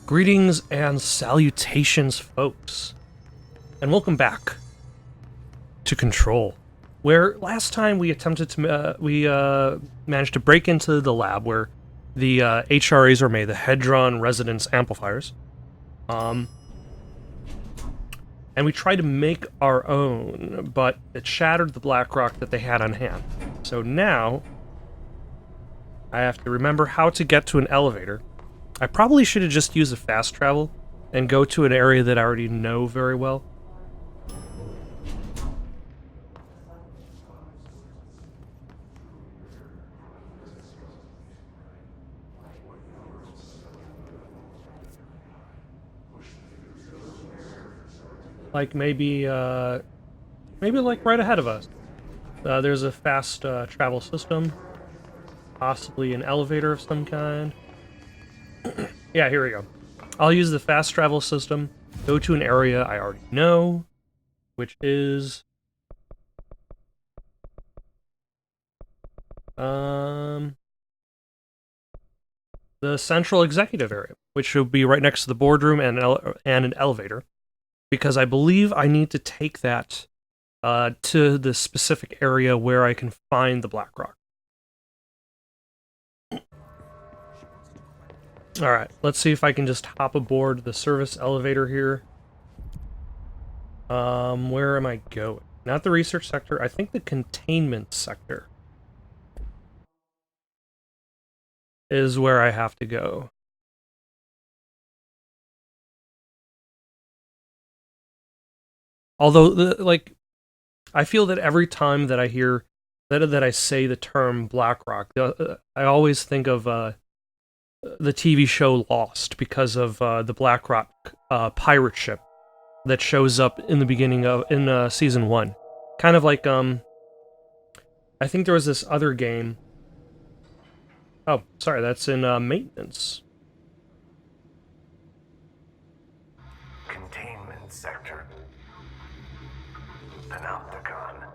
Greetings and salutations, folks, and welcome back to Control, where last time we attempted to managed to break into the lab where the HRAs were made, the Hedron Resonance Amplifiers, and we tried to make our own, but it shattered the black rock that they had on hand. So now I have to remember how to get to an elevator. I probably should have just used a fast travel and go to an area that I already know very well. Like maybe like right ahead of us. There's a fast travel system, possibly an elevator of some kind. Yeah, here we go. I'll use the fast travel system, go to an area I already know, which is... the central executive area, which will be right next to the boardroom and an elevator, because I believe I need to take that to the specific area where I can find the Black Rock. Alright, let's see if I can just hop aboard the service elevator here. Where am I going? Not the research sector, I think the containment sector is where I have to go. Although, I feel that every time that I hear that I say the term BlackRock, I always think of the TV show Lost because of the BlackRock pirate ship that shows up in the beginning of season 1. Kind of like I think there was this other game. Oh, sorry, that's in maintenance. Containment sector. Panopticon.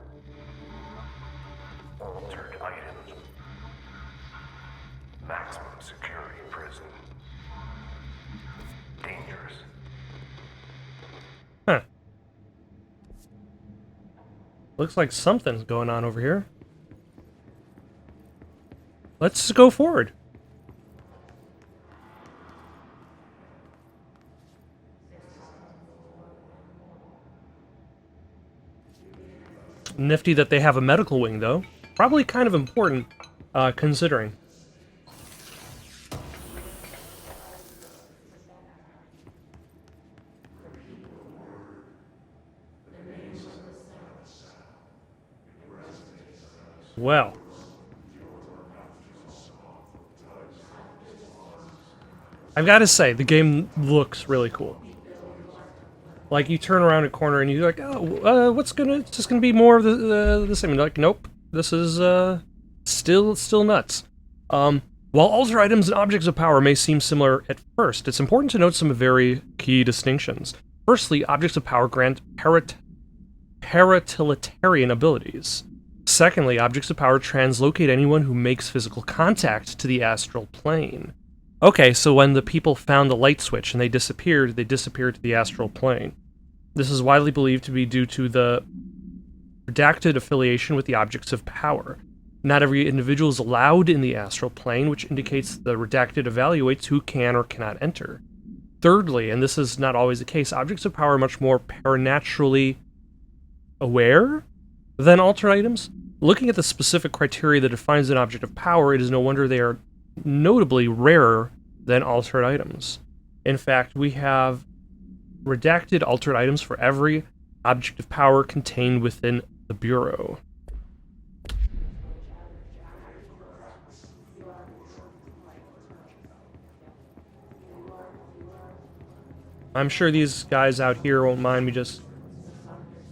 Altered items. Maximum security prison. Dangerous. Huh. Looks like something's going on over here. Let's go forward. Nifty that they have a medical wing, though. Probably kind of important, considering. Well. I've got to say, the game looks really cool. Like, you turn around a corner and you're like, oh, it's just gonna be more of the same. And like, nope, this is, still nuts. While alter items and objects of power may seem similar at first, it's important to note some very key distinctions. Firstly, objects of power grant paratiliterian abilities. Secondly, objects of power translocate anyone who makes physical contact to the astral plane. Okay, so when the people found the light switch and they disappeared to the astral plane. This is widely believed to be due to the redacted affiliation with the objects of power. Not every individual is allowed in the astral plane, which indicates the redacted evaluates who can or cannot enter. Thirdly, and this is not always the case, objects of power are much more paranaturally aware than altered items. Looking at the specific criteria that defines an object of power, it is no wonder they are notably rarer than altered items. In fact, we have redacted altered items for every object of power contained within the Bureau. I'm sure these guys out here won't mind me just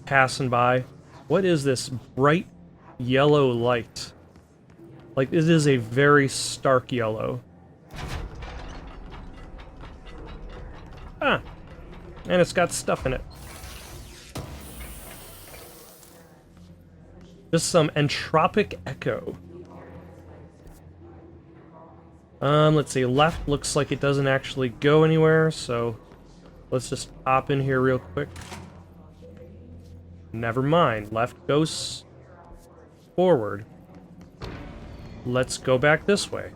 passing by. What is this bright yellow light? Like, it is a very stark yellow. Ah! And it's got stuff in it. Just some entropic echo. Let's see. Left looks like it doesn't actually go anywhere, so let's just hop in here real quick. Never mind. Left goes forward. Let's go back this way.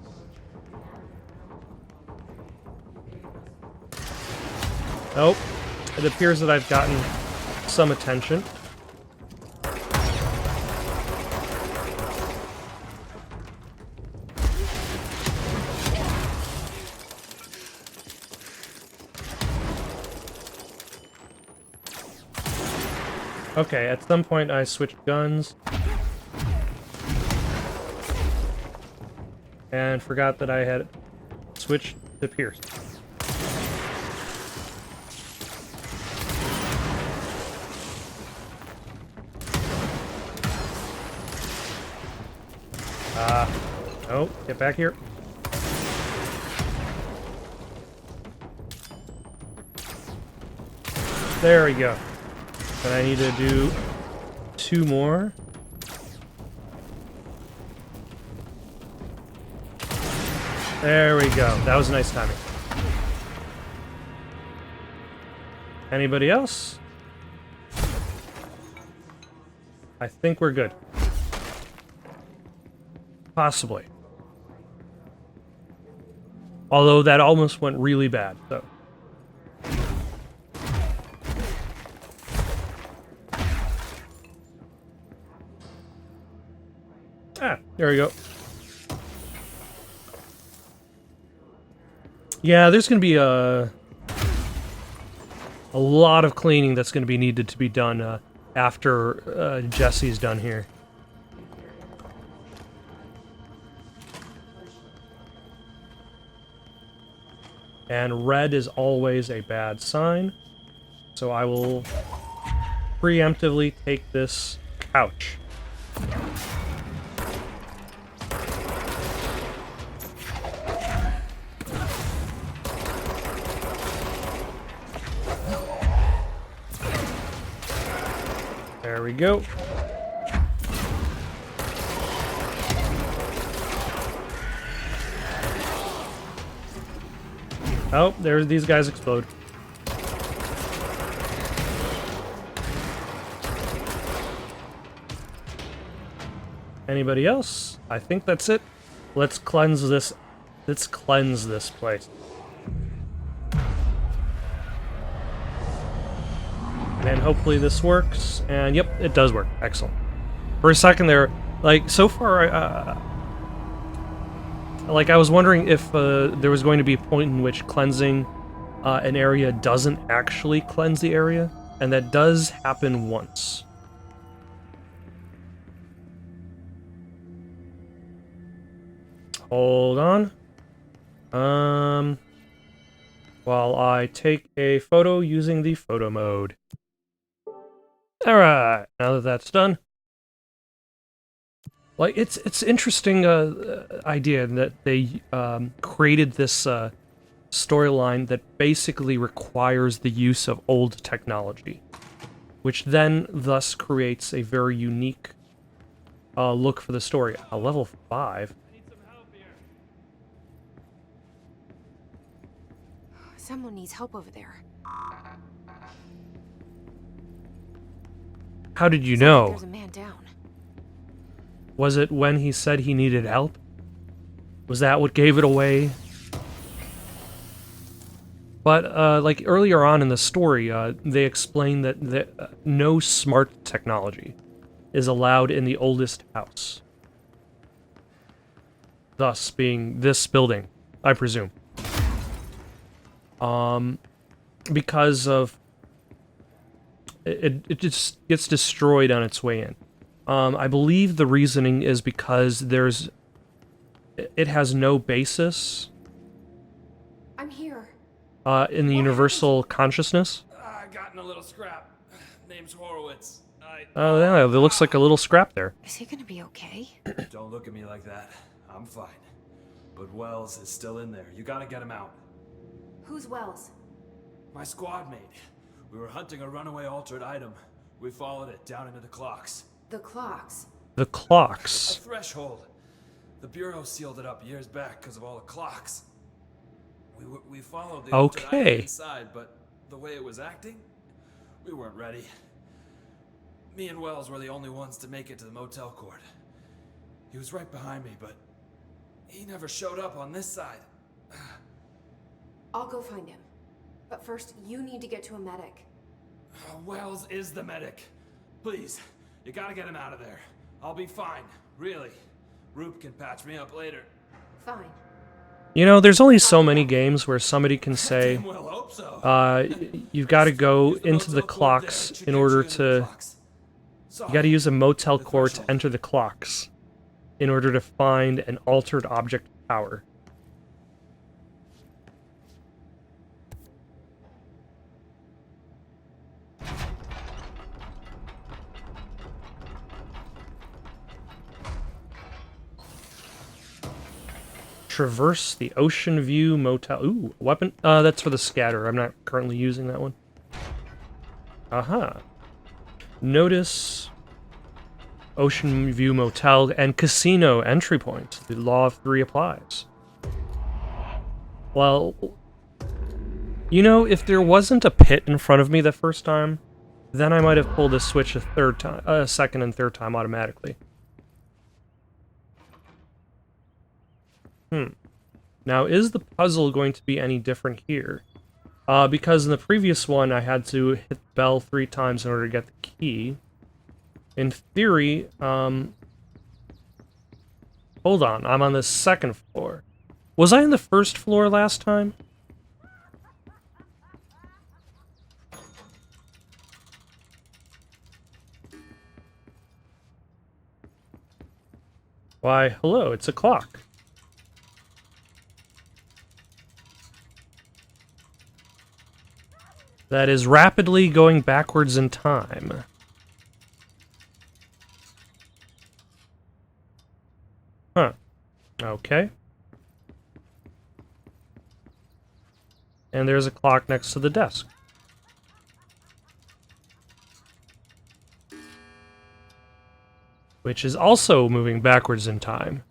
Oh, it appears that I've gotten some attention. Okay, at some point I switched guns. And forgot that I had switched to Pierce. Oh, get back here. There we go. And I need to do 2 more. There we go. That was nice timing. Anybody else? I think we're good. Possibly. Although that almost went really bad, so. Ah, there we go. Yeah, there's going to be a lot of cleaning that's going to be needed to be done after Jesse's done here. And red is always a bad sign, so I will preemptively take this couch. There we go. Oh, there's these guys explode. Anybody else? I think that's it. Let's cleanse this. Let's cleanse this place. And hopefully this works. And yep, it does work. Excellent. For a second there, like, so far, like, I was wondering if there was going to be a point in which cleansing an area doesn't actually cleanse the area, and that does happen once. Hold on. While I take a photo using the photo mode. Alright, now that that's done. Like, it's interesting idea that they created this storyline that basically requires the use of old technology, which then thus creates a very unique look for the story. Level 5. Someone needs help over there. How did you Sounds like know? there's a man down. Was it when he said he needed help? Was that what gave it away? But, like, earlier on in the story, they explained that no smart technology is allowed in the oldest house. Thus being this building, I presume. Because of... It just gets destroyed on its way in. I believe the reasoning is because it has no basis I'm here. in the universal consciousness. I got in a little scrap. Name's Horowitz. Oh, yeah, there looks like a little scrap there. Is he gonna be okay? Don't look at me like that. I'm fine. But Wells is still in there. You gotta get him out. Who's Wells? My squad mate. We were hunting a runaway altered item. We followed it down into the clocks. The clocks. The A clocks. threshold. The Bureau sealed it up years back because of all the clocks. We followed the Okay. altered item inside, but the way it was acting, we weren't ready. Me and Wells were the only ones to make it to the motel court. He was right behind me, but he never showed up on this side. I'll go find him. But first, you need to get to a medic. Wells is the medic. Please, you gotta get him out of there. I'll be fine, really. Rube can patch me up later. Fine. You know, there's only so many games where somebody can say, Damn well hope so. you've got to go Use the into the motel code clocks there. It should in get order you into the to... clocks. You got to use a motel The core to threshold. enter the clocks in order to find an altered object power. Traverse the Ocean View Motel. Ooh, weapon? That's for the scatter. I'm not currently using that one. Aha. Notice Ocean View Motel and Casino entry point. The law of three applies. Well, you know, if there wasn't a pit in front of me the first time, then I might have pulled this switch a second and third time automatically. Now, is the puzzle going to be any different here? Because in the previous one, I had to hit the bell 3 times in order to get the key. In theory, hold on, I'm on the 2nd floor. Was I on the 1st floor last time? Why, hello, it's a clock. That is rapidly going backwards in time. Huh. Okay. And there's a clock next to the desk. Which is also moving backwards in time.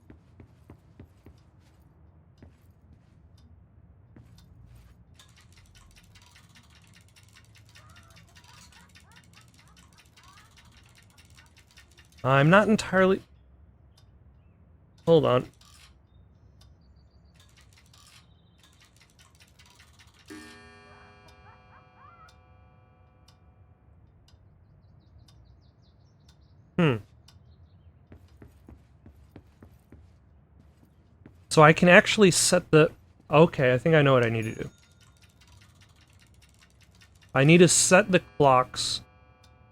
I'm not entirely... Hold on. So I can actually set the... Okay, I think I know what I need to do. I need to set the clocks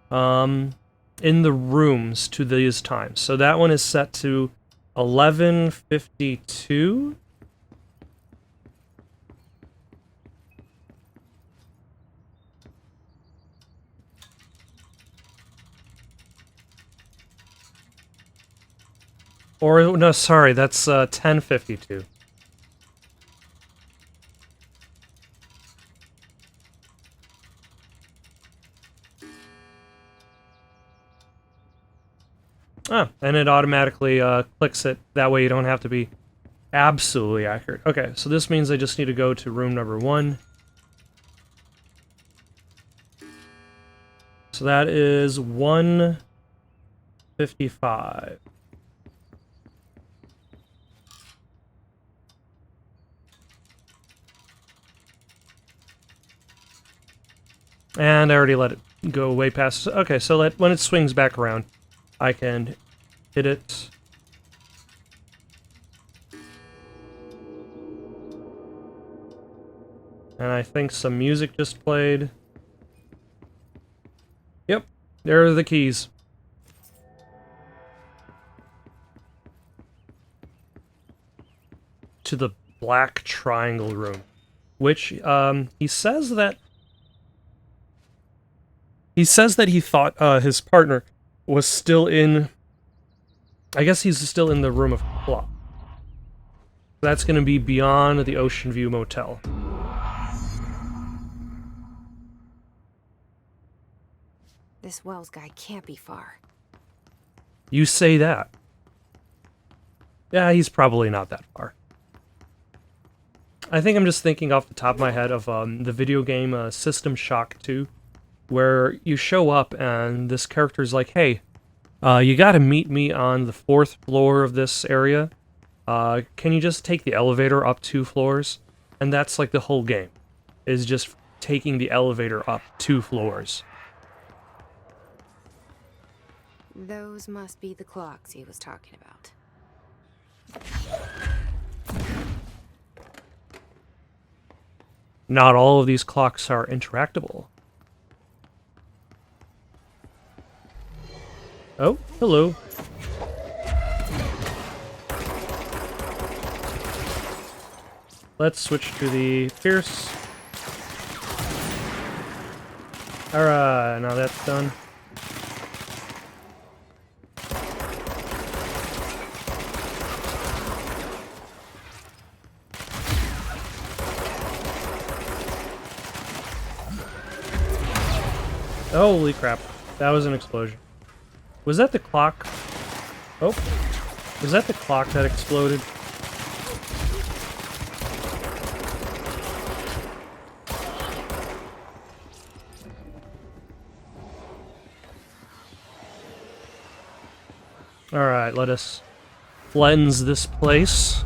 in the rooms to these times. So that one is set to 11:52. Or, no, sorry, that's 10:52. Ah, and it automatically clicks it. That way you don't have to be absolutely accurate. Okay, so this means I just need to go to room number 1. So that is 1:55. And I already let it go way past. Okay, so when it swings back around, I can hit it. And I think some music just played. Yep, there are the keys. To the black triangle room. Which, he says that he thought his partner was still in... I guess he's still in the room of clock. That's going to be beyond the Ocean View Motel. This Wells guy can't be far. You say that. Yeah, he's probably not that far. I think I'm just thinking off the top of my head of the video game System Shock 2, where you show up and this character's like, hey, you gotta meet me on the 4th floor of this area. Can you just take the elevator up 2 floors? And that's like the whole game, is just taking the elevator up 2 floors. Those must be the clocks he was talking about. Not all of these clocks are interactable. Oh, hello. Let's switch to the Pierce. Alright, now that's done. Holy crap. That was an explosion. Was that the clock? Oh. Was that the clock that exploded? Alright, let us cleanse this place.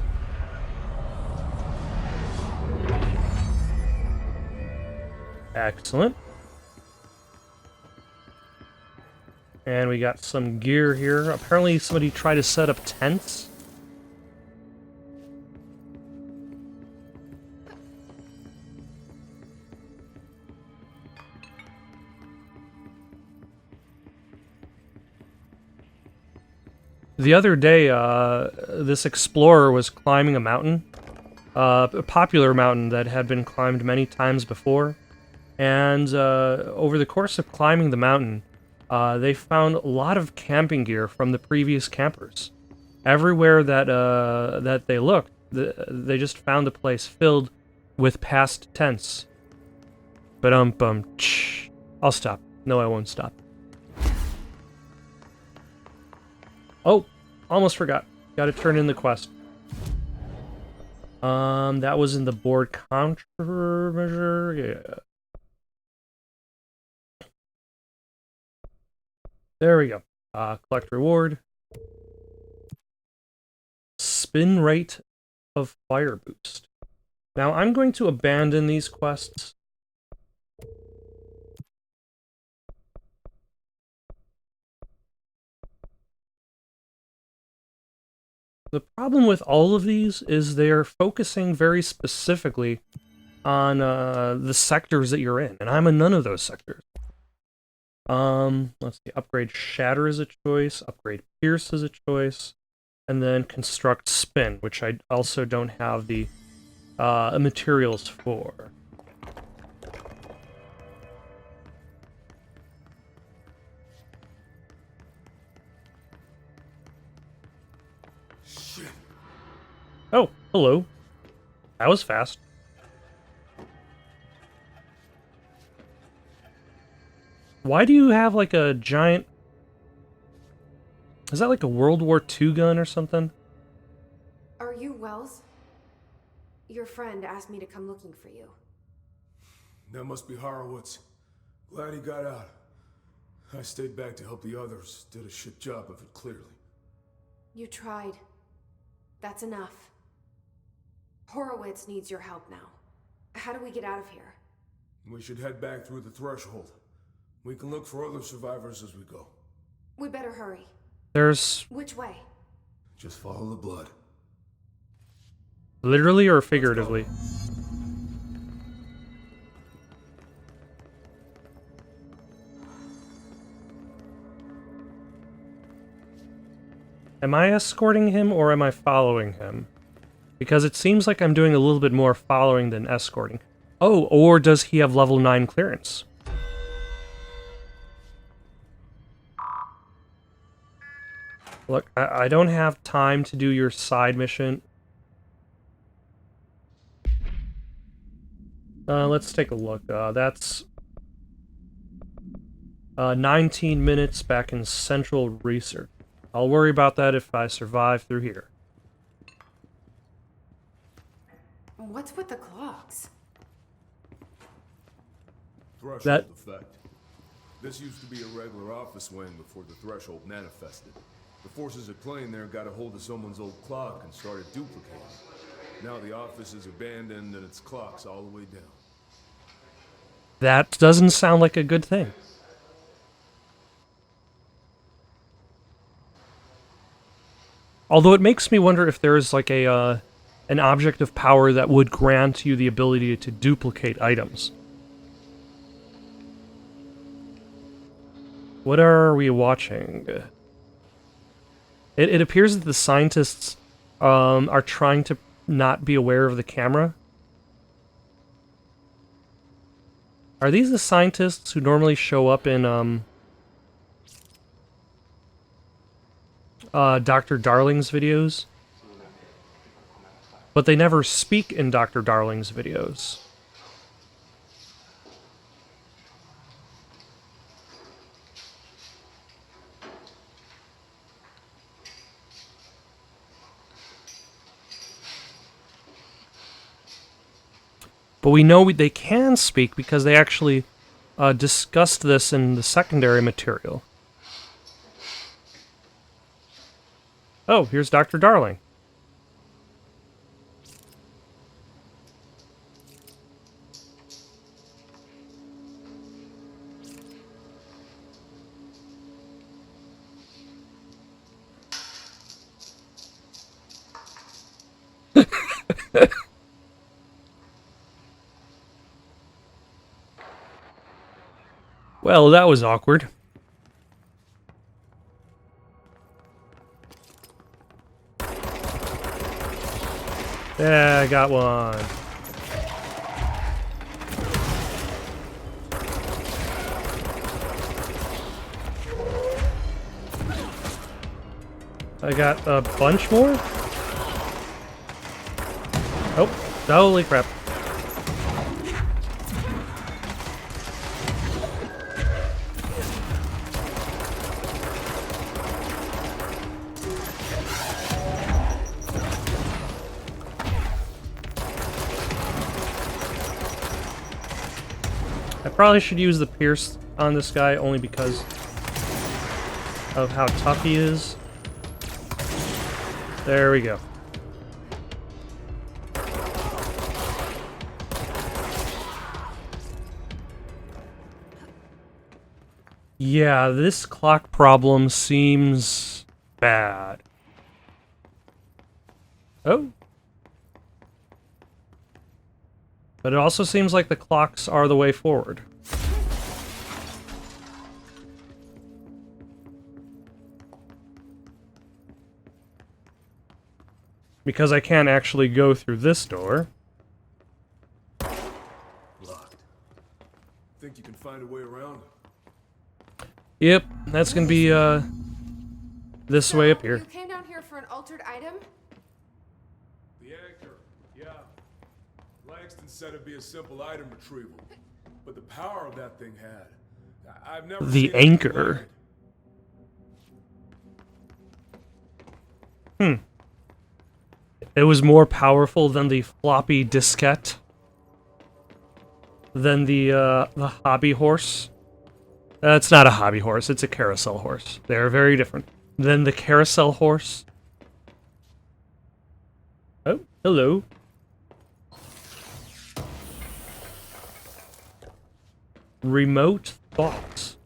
Excellent. And we got some gear here. Apparently somebody tried to set up tents. The other day, this explorer was climbing a mountain. A popular mountain that had been climbed many times before. And over the course of climbing the mountain, they found a lot of camping gear from the previous campers. Everywhere that that they looked, they just found the place filled with past tents. But I'll stop. No, I won't stop. Oh, almost forgot. Got to turn in the quest. That was in the board countermeasure. Yeah. There we go. Collect reward. Spin rate of fire boost. Now I'm going to abandon these quests. The problem with all of these is they're focusing very specifically on the sectors that you're in, and I'm in none of those sectors. Let's see, upgrade Shatter is a choice, upgrade Pierce is a choice, and then construct Spin, which I also don't have the materials for. Shit. Oh, hello. That was fast. Why do you have like a giant... Is that like a World War II gun or something? Are you Wells? Your friend asked me to come looking for you. That must be Horowitz. Glad he got out. I stayed back to help the others. Did a shit job of it, clearly. You tried. That's enough. Horowitz needs your help now. How do we get out of here? We should head back through the threshold. We can look for other survivors as we go. We better hurry. There's... Which way? Just follow the blood. Literally or figuratively? Am I escorting him or am I following him? Because it seems like I'm doing a little bit more following than escorting. Oh, or does he have level 9 clearance? Look, I don't have time to do your side mission. Let's take a look. That's 19 minutes back in Central Research. I'll worry about that if I survive through here. What's with the clocks? Threshold That- effect. This used to be a regular office wing before the threshold manifested. The forces at Plane there got a hold of someone's old clock and started duplicating. Now the office is abandoned and its clock's all the way down. That doesn't sound like a good thing. Although it makes me wonder if there is like an object of power that would grant you the ability to duplicate items. What are we watching? It appears that the scientists are trying to not be aware of the camera. Are these the scientists who normally show up in Dr. Darling's videos? But they never speak in Dr. Darling's videos. But we know they can speak because they actually discussed this in the secondary material. Oh, here's Dr. Darling. Well, that was awkward. Yeah, I got one. I got a bunch more? Oh, holy crap. I probably should use the Pierce on this guy only because of how tough he is. There we go. Yeah, this clock problem seems bad. Oh. But it also seems like the clocks are the way forward. Because I can't actually go through this door. Locked. Think you can find a way around? Yep, that's gonna be, this way up here. You came down here for an altered item? The anchor, yeah. Langston said it'd be a simple item retrieval. But the power of that thing had. I've never The seen anything anchor. like it. It was more powerful than the floppy diskette. Than the hobby horse. It's not a hobby horse, it's a carousel horse. They're very different. Than the carousel horse. Oh, hello. Remote thoughts.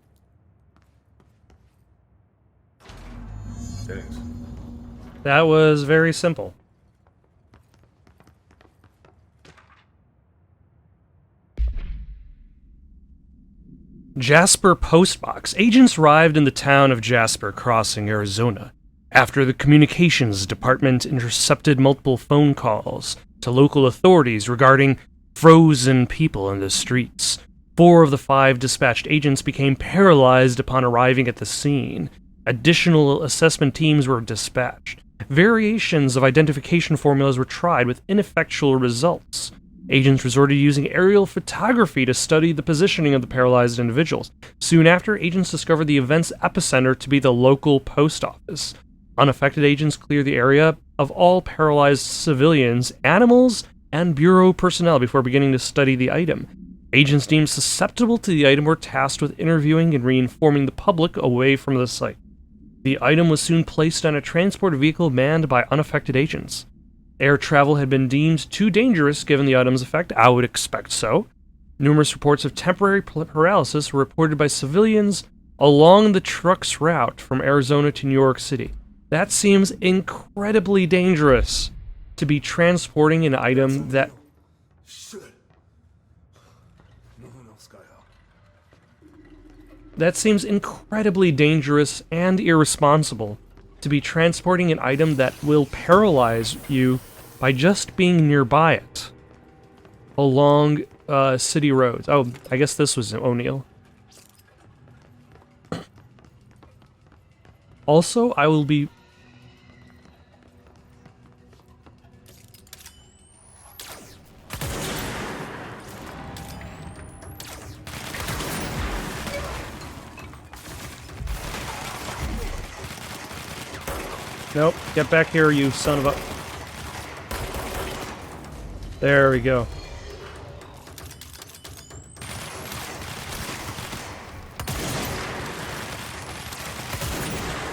Thanks. That was very simple. Jasper Postbox. Agents arrived in the town of Jasper Crossing, Arizona, after the communications department intercepted multiple phone calls to local authorities regarding frozen people in the streets. 4 of the 5 dispatched agents became paralyzed upon arriving at the scene. Additional assessment teams were dispatched. Variations of identification formulas were tried with ineffectual results. Agents resorted to using aerial photography to study the positioning of the paralyzed individuals. Soon after, agents discovered the event's epicenter to be the local post office. Unaffected agents cleared the area of all paralyzed civilians, animals, and Bureau personnel before beginning to study the item. Agents deemed susceptible to the item were tasked with interviewing and reinforming the public away from the site. The item was soon placed on a transport vehicle manned by unaffected agents. Air travel had been deemed too dangerous given the item's effect. I would expect so. Numerous reports of temporary paralysis were reported by civilians along the truck's route from Arizona to New York City. That seems incredibly dangerous to be transporting an item that... Shit. No one else got out. That seems incredibly dangerous and irresponsible to be transporting an item that will paralyze you by just being nearby it along city roads. Oh, I guess this was O'Neill. Also, I will be... Nope, get back here, you son of a... There we go.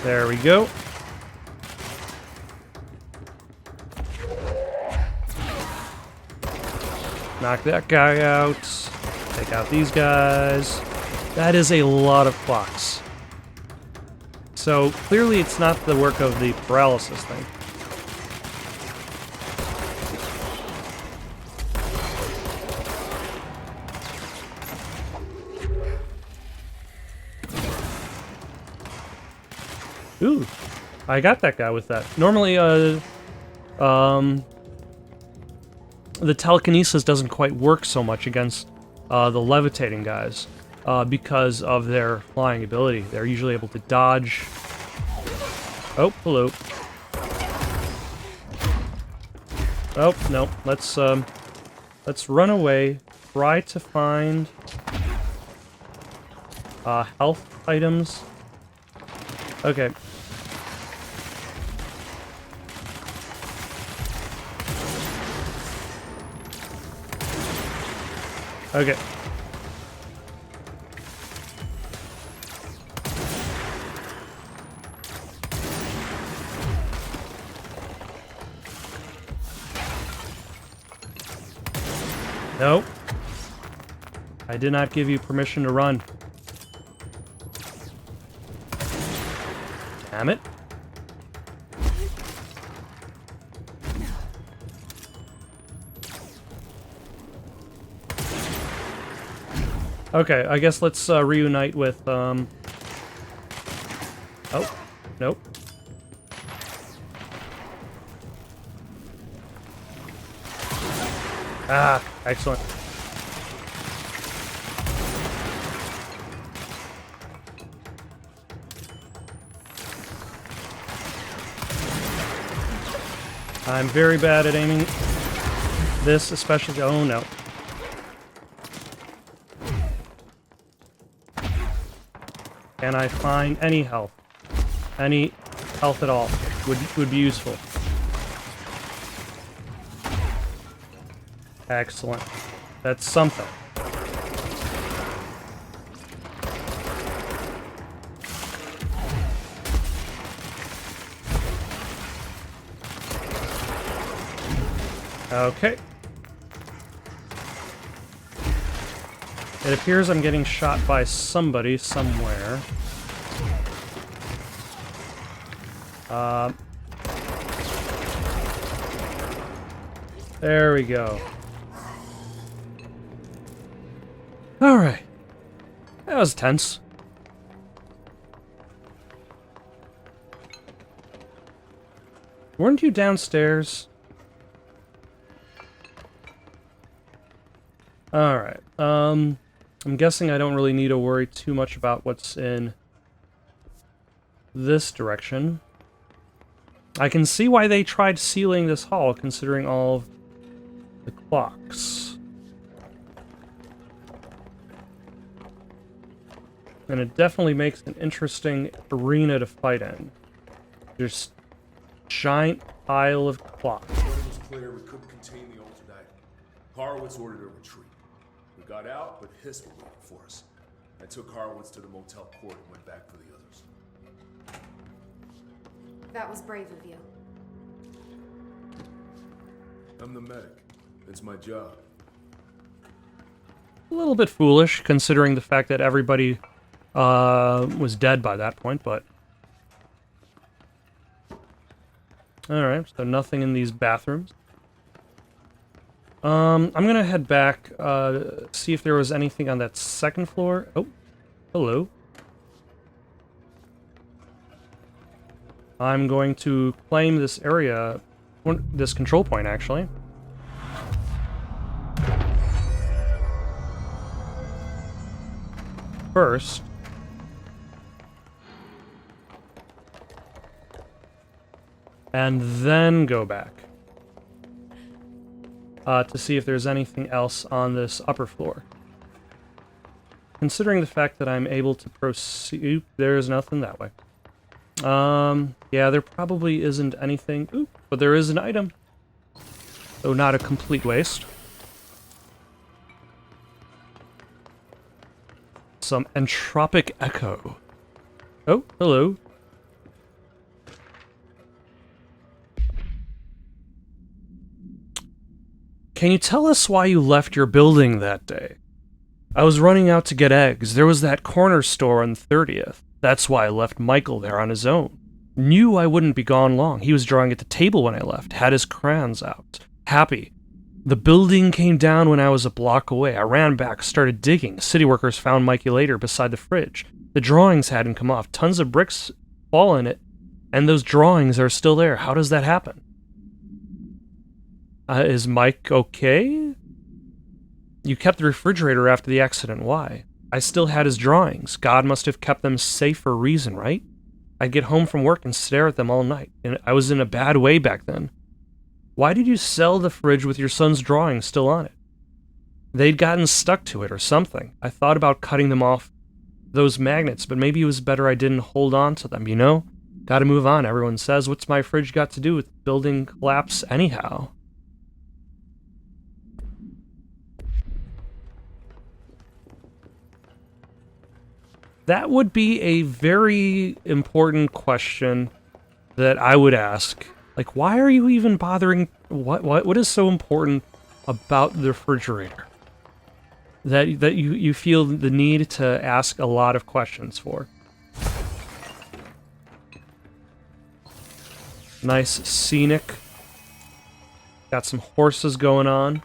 There we go. Knock that guy out. Take out these guys. That is a lot of clocks. So, clearly it's not the work of the paralysis thing. Ooh, I got that guy with that. Normally, the telekinesis doesn't quite work so much against the levitating guys because of their flying ability. They're usually able to dodge. Oh, hello. Oh, no. Let's run away. Try to find health items. Okay. Okay. No. I did not give you permission to run. Damn it. Okay, I guess let's reunite with, Oh, nope. Ah, excellent. I'm very bad at aiming this, especially... Oh, no. Can I find any health? Any health at all would be useful. Excellent. That's something. Okay. It appears I'm getting shot by somebody somewhere. There we go. Alright. That was tense. Weren't you downstairs? Alright. I'm guessing I don't really need to worry too much about what's in this direction. I can see why they tried sealing this hall, considering all of the clocks. And it definitely makes an interesting arena to fight in. There's a giant pile of clocks. When it was clear we couldn't contain the altered item. Horowitz ordered a retreat. We got out, but Hiss were waiting for us. I took Horowitz to the motel court and went back for the others. That was brave of you. I'm the medic. It's my job. A little bit foolish, considering the fact that everybody was dead by that point, but... Alright, so nothing in these bathrooms. I'm gonna head back, see if there was anything on that second floor. Oh, hello. I'm going to claim this area, this control point, actually. First, and then go back to see if there's anything else on this upper floor. Considering the fact that I'm able to proceed, there's nothing that way. Yeah, there probably isn't anything. Ooh, but there is an item. Though not a complete waste. Some entropic echo. Oh, hello. Can you tell us why you left your building that day? I was running out to get eggs. There was that corner store on 30th. That's why I left Michael there on his own. Knew I wouldn't be gone long. He was drawing at the table when I left. Had his crayons out. Happy. The building came down when I was a block away. I ran back, started digging. City workers found Mikey later beside the fridge. The drawings hadn't come off. Tons of bricks fall in it. And those drawings are still there. How does that happen? Is Mike okay? You kept the refrigerator after the accident. Why? I still had his drawings. God must have kept them safe for a reason, right? I'd get home from work and stare at them all night. And I was in a bad way back then. Why did you sell the fridge with your son's drawings still on it? They'd gotten stuck to it or something. I thought about cutting them off those magnets, but maybe it was better I didn't hold on to them, you know? Gotta move on, everyone says. What's my fridge got to do with building collapse anyhow? That would be a very important question that I would ask. Like, why are you even bothering? What is so important about the refrigerator that you feel the need to ask a lot of questions for? Nice scenic. Got some horses going on.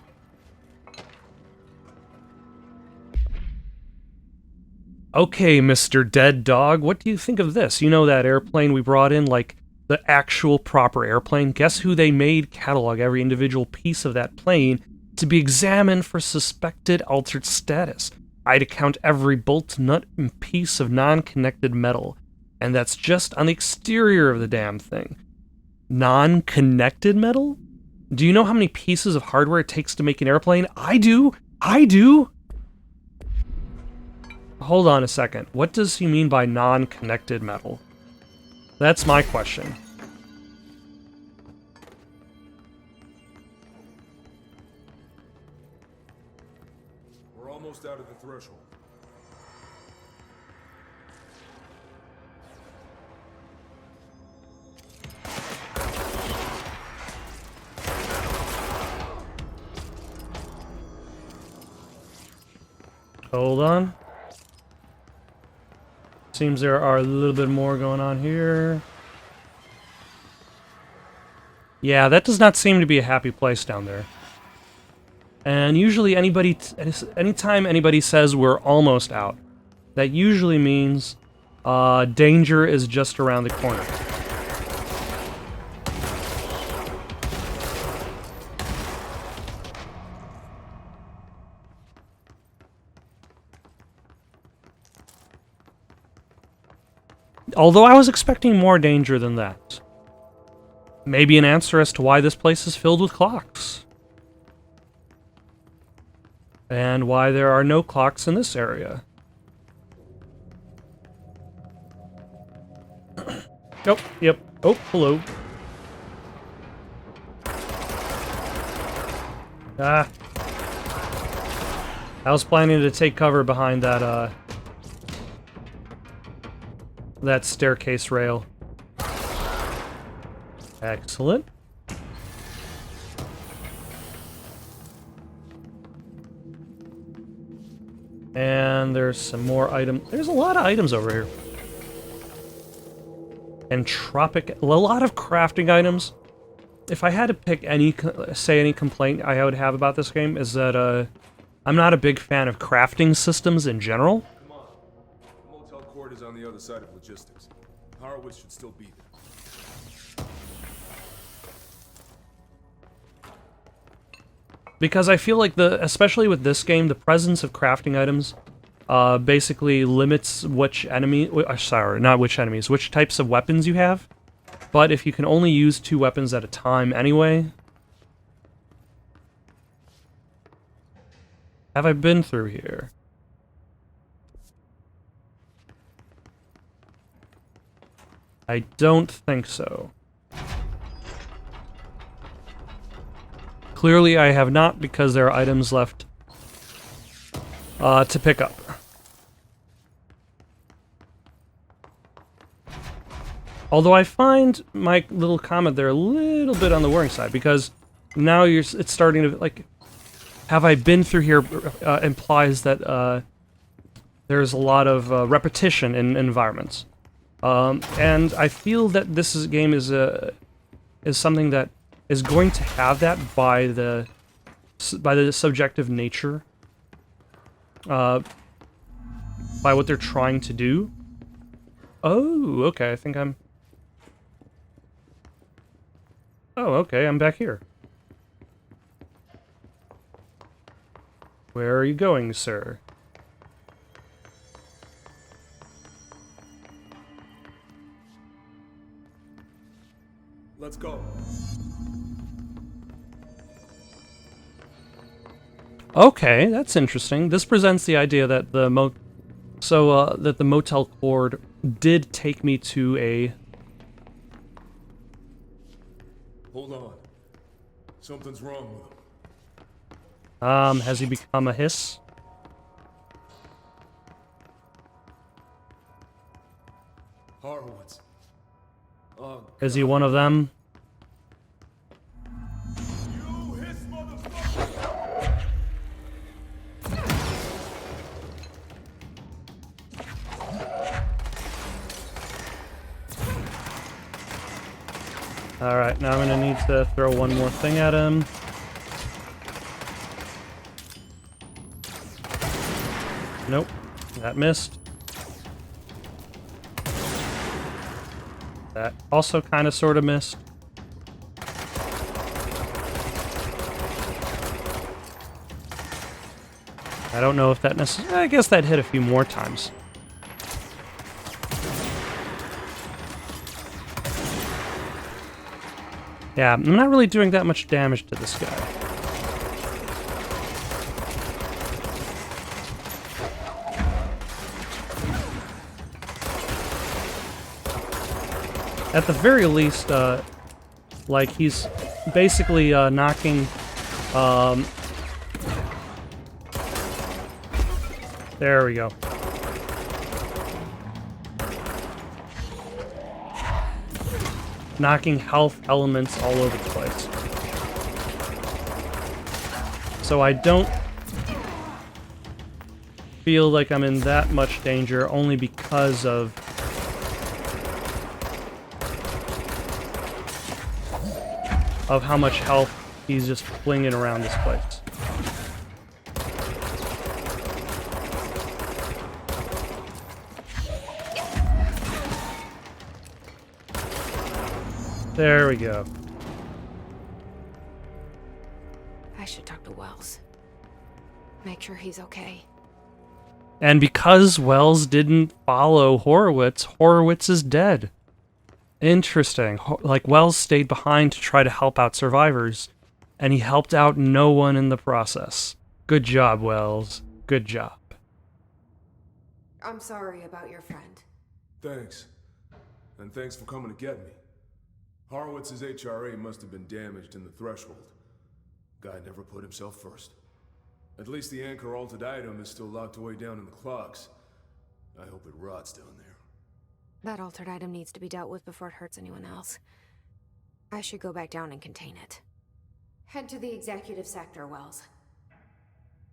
Okay, Mr. Dead Dog, what do you think of this? You know that airplane we brought in, like the actual proper airplane? Guess who they made catalog every individual piece of that plane to be examined for suspected altered status. I'd account every bolt, nut, and piece of non-connected metal. And that's just on the exterior of the damn thing. Non-connected metal? Do you know how many pieces of hardware it takes to make an airplane? I do! I do! Hold on a second. What does he mean by non-connected metal? That's my question. We're almost out of the threshold. Hold on. Seems there are a little bit more going on here. Yeah, that does not seem to be a happy place down there. And usually anytime anybody says we're almost out, that usually means danger is just around the corner. Although I was expecting more danger than that. Maybe an answer as to why this place is filled with clocks. And why there are no clocks in this area. Oh, yep. Oh, hello. Ah. I was planning to take cover behind that, that staircase rail. Excellent. And there's some more items. There's a lot of items over here. Entropic, a lot of crafting items. If I had to pick any complaint I would have about this game is that I'm not a big fan of crafting systems in general. Come on. The motel court is on the other side of logistics. Horowitz should still be there. Because I feel like especially with this game, the presence of crafting items basically limits which types of weapons you have. But if you can only use 2 weapons at a time anyway... Have I been through here? I don't think so. Clearly I have not, because there are items left to pick up. Although I find my little comment there a little bit on the worrying side, because now it's starting to, like, have I been through here implies that there's a lot of repetition in environments. And I feel that this game is something that is going to have that by the subjective nature, by what they're trying to do. Oh, okay, I think I'm... Oh, okay, I'm back here. Where are you going, sir? Let's go. Okay, that's interesting. This presents the idea that the motel cord did take me to a... Hold on. Something's wrong with him. Has he become a hiss? Horowitz. Oh, Is he one of them? you hiss, motherfucker! Alright, now I'm gonna need to throw one more thing at him. Nope, that missed. That also kind of sort of missed. I don't know if that necessarily... I guess that hit a few more times. Yeah, I'm not really doing that much damage to this guy. At the very least, like, he's basically knocking... There we go. Knocking health elements all over the place. So I don't feel like I'm in that much danger, only because of how much health he's just flinging around this place. There we go. I should talk to Wells. Make sure he's okay. And because Wells didn't follow Horowitz, Horowitz is dead. Interesting. Like, Wells stayed behind to try to help out survivors, and he helped out no one in the process. Good job, Wells. Good job. I'm sorry about your friend. Thanks. And thanks for coming to get me. Horowitz's HRA must have been damaged in the threshold. Guy never put himself first. At least the anchor-altered item is still locked away down in the clocks. I hope it rots down there. That altered item needs to be dealt with before it hurts anyone else. I should go back down and contain it. Head to the executive sector, Wells.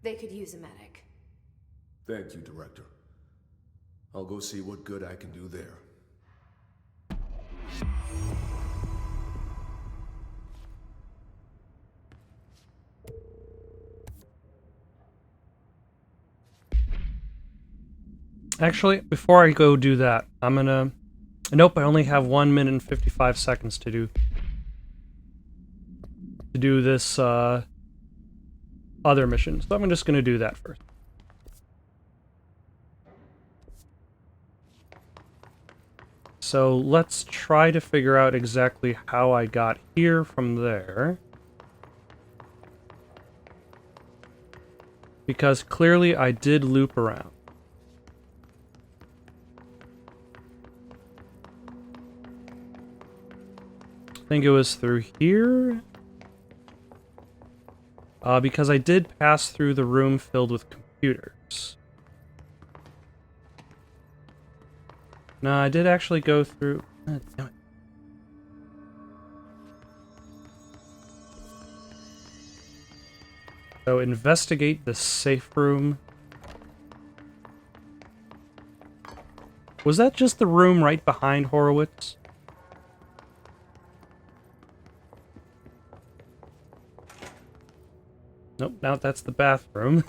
They could use a medic. Thank you, Director. I'll go see what good I can do there. Actually, before I go do that, I'm gonna... Nope, I only have 1 minute and 55 seconds to do this, other mission. So I'm just gonna do that first. So let's try to figure out exactly how I got here from there. Because clearly I did loop around. I think it was through here. Because I did pass through the room filled with computers. No, I did actually go through... damn it. So investigate the safe room. Was that just the room right behind Horowitz? Nope, now that's the bathroom.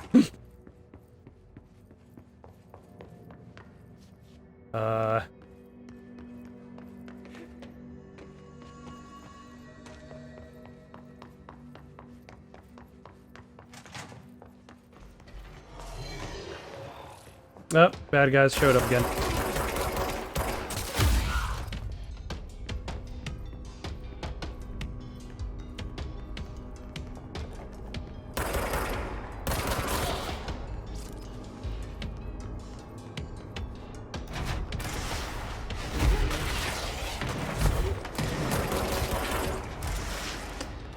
Oh, bad guys showed up again.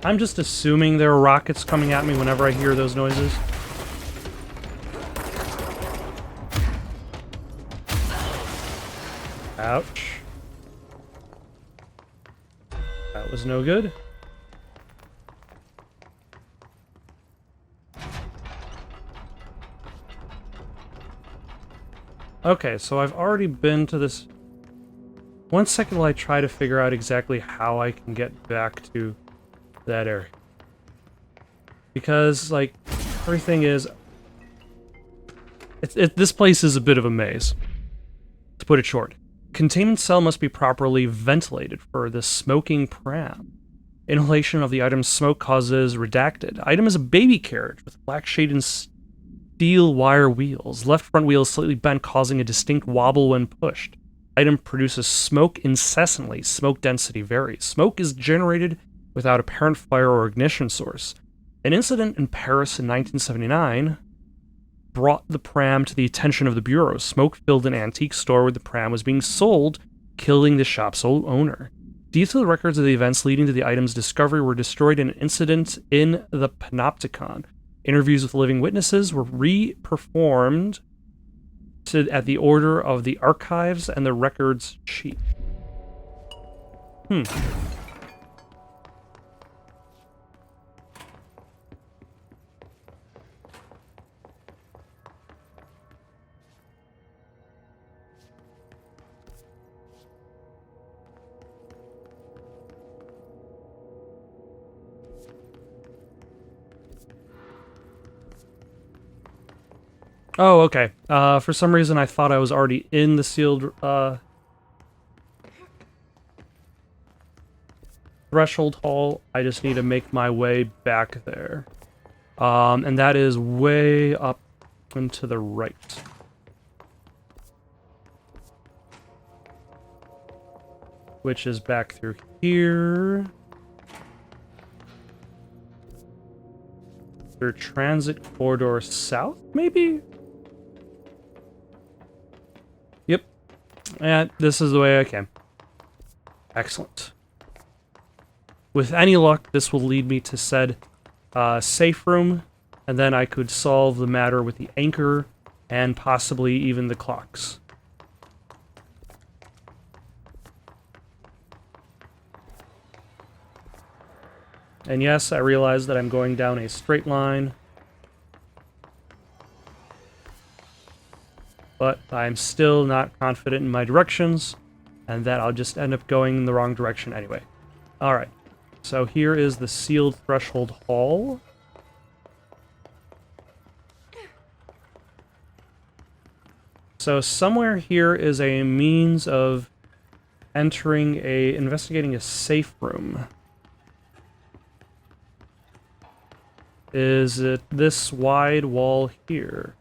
I'm just assuming there are rockets coming at me whenever I hear those noises. Ouch. That was no good. Okay, so I've already been to this... 1 second while I try to figure out exactly how I can get back to that area. Because, like, everything is... this place is a bit of a maze, to put it short. Containment cell must be properly ventilated for the smoking pram. Inhalation of the item's smoke causes redacted. Item is a baby carriage with black shade and steel wire wheels. Left front wheel is slightly bent, causing a distinct wobble when pushed. Item produces smoke incessantly. Smoke density varies. Smoke is generated without apparent fire or ignition source. An incident in Paris in 1979 brought the pram to the attention of the Bureau. Smoke filled an antique store where the pram was being sold, killing the shop's owner. Detailed records of the events leading to the item's discovery were destroyed in an incident in the Panopticon. Interviews with living witnesses were re-performed at the order of the archives and the records chief. Oh, okay. For some reason I thought I was already in the sealed, threshold hall. I just need to make my way back there. And that is way up and to the right. Which is back through here. Through transit corridor south, maybe? Yep. And this is the way I came. Excellent. With any luck, this will lead me to said safe room And then I could solve the matter with the anchor and possibly even the clocks. And yes, I realize that I'm going down a straight line. But I'm still not confident in my directions, and that I'll just end up going in the wrong direction anyway. Alright, so here is the sealed threshold hall. So somewhere here is a means of investigating a safe room. Is it this wide wall here?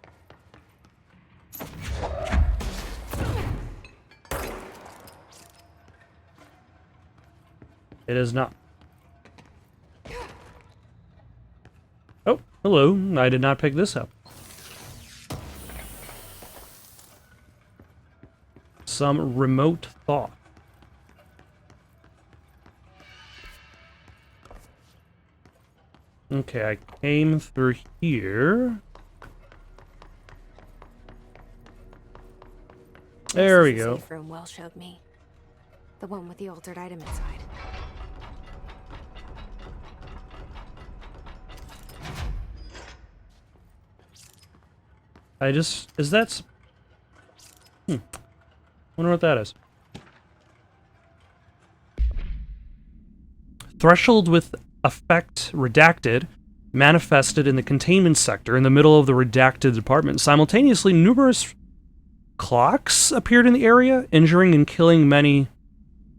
It is not. Oh, hello. I did not pick this up. Some remote thought. Okay, I came through here. There we go. The safe room Wells showed me. The one with the altered item inside. Is that... Wonder what that is. Threshold with effect redacted manifested in the containment sector in the middle of the redacted department. Simultaneously, numerous clocks appeared in the area, injuring and killing many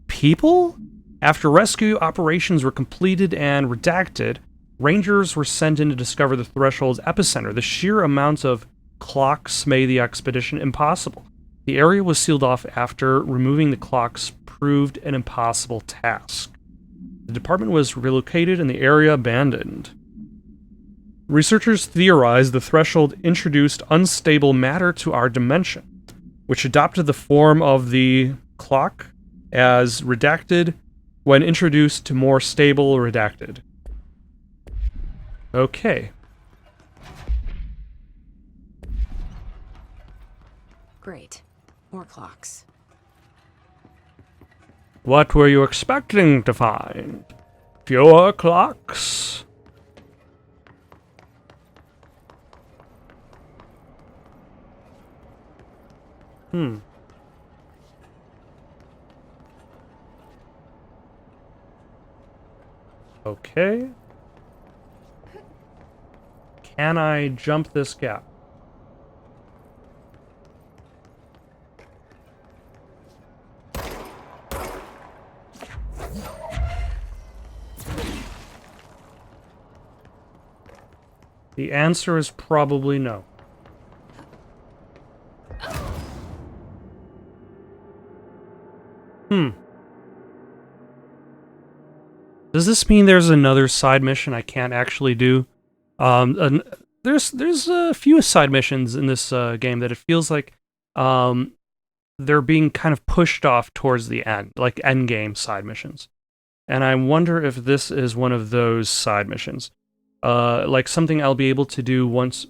people. After rescue operations were completed and redacted, rangers were sent in to discover the threshold's epicenter. The sheer amount of clocks made the expedition impossible. The area was sealed off after removing the clocks proved an impossible task. The department was relocated and the area abandoned. Researchers theorized the threshold introduced unstable matter to our dimension, which adopted the form of the clock as redacted when introduced to more stable redacted. Okay. Great. More clocks. What were you expecting to find? Fewer clocks? Okay. Can I jump this gap? The answer is probably no. Does this mean there's another side mission I can't actually do? There's a few side missions in this game that it feels like they're being kind of pushed off towards the end, like end game side missions. And I wonder if this is one of those side missions. Like something I'll be able to do once...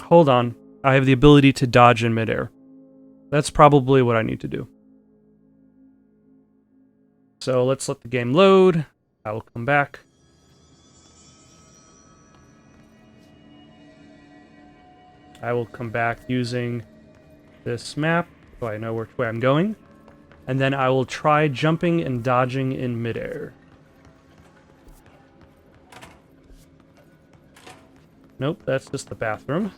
Hold on. I have the ability to dodge in midair. That's probably what I need to do. So let's let the game load. I will come back. I will come back using this map, so I know which way I'm going. And then I will try jumping and dodging in midair. Nope, that's just the bathroom.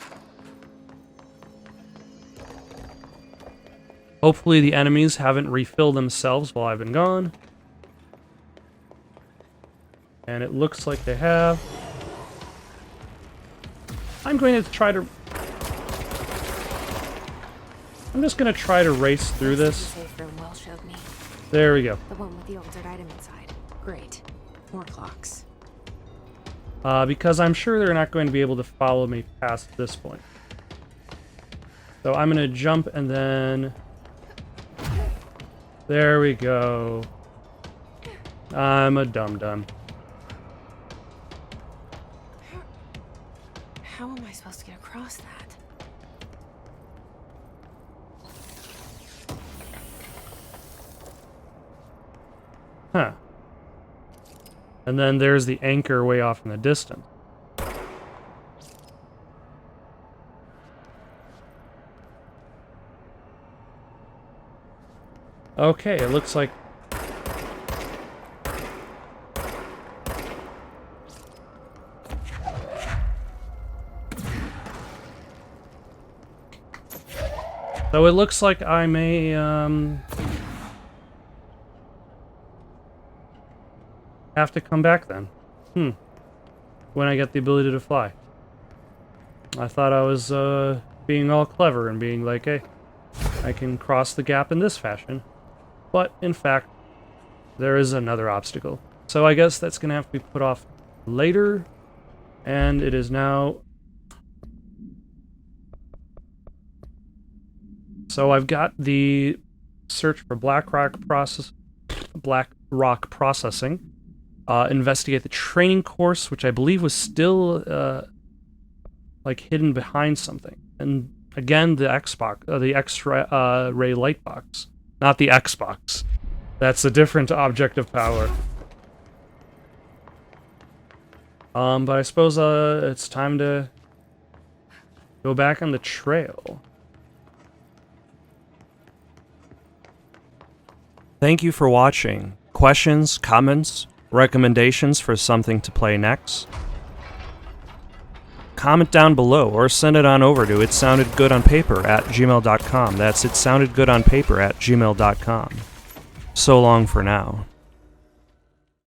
Hopefully the enemies haven't refilled themselves while I've been gone. And it looks like they have. I'm just going to try to race through this. Safe room Wells showed me. There we go. The one with the altered item inside. Great. More clocks. Because I'm sure they're not going to be able to follow me past this point. So I'm going to jump and then... There we go. I'm a dum-dum. cross that? Huh. And then there's the anchor way off in the distance. Okay, it looks like... So it looks like I may, have to come back then. When I get the ability to fly. I thought I was, being all clever and being like, hey, I can cross the gap in this fashion. But, in fact, there is another obstacle. So I guess that's gonna have to be put off later. And it is now... So I've got the search for Black Rock processing. Investigate the training course, which I believe was still like hidden behind something. And again, the the X-ray light box, not the Xbox. That's a different object of power. But I suppose it's time to go back on the trail. Thank you for watching. Questions, comments, recommendations for something to play next? Comment down below or send it on over to itsoundedgoodonpaper@gmail.com. That's itsoundedgoodonpaper@gmail.com. So long for now.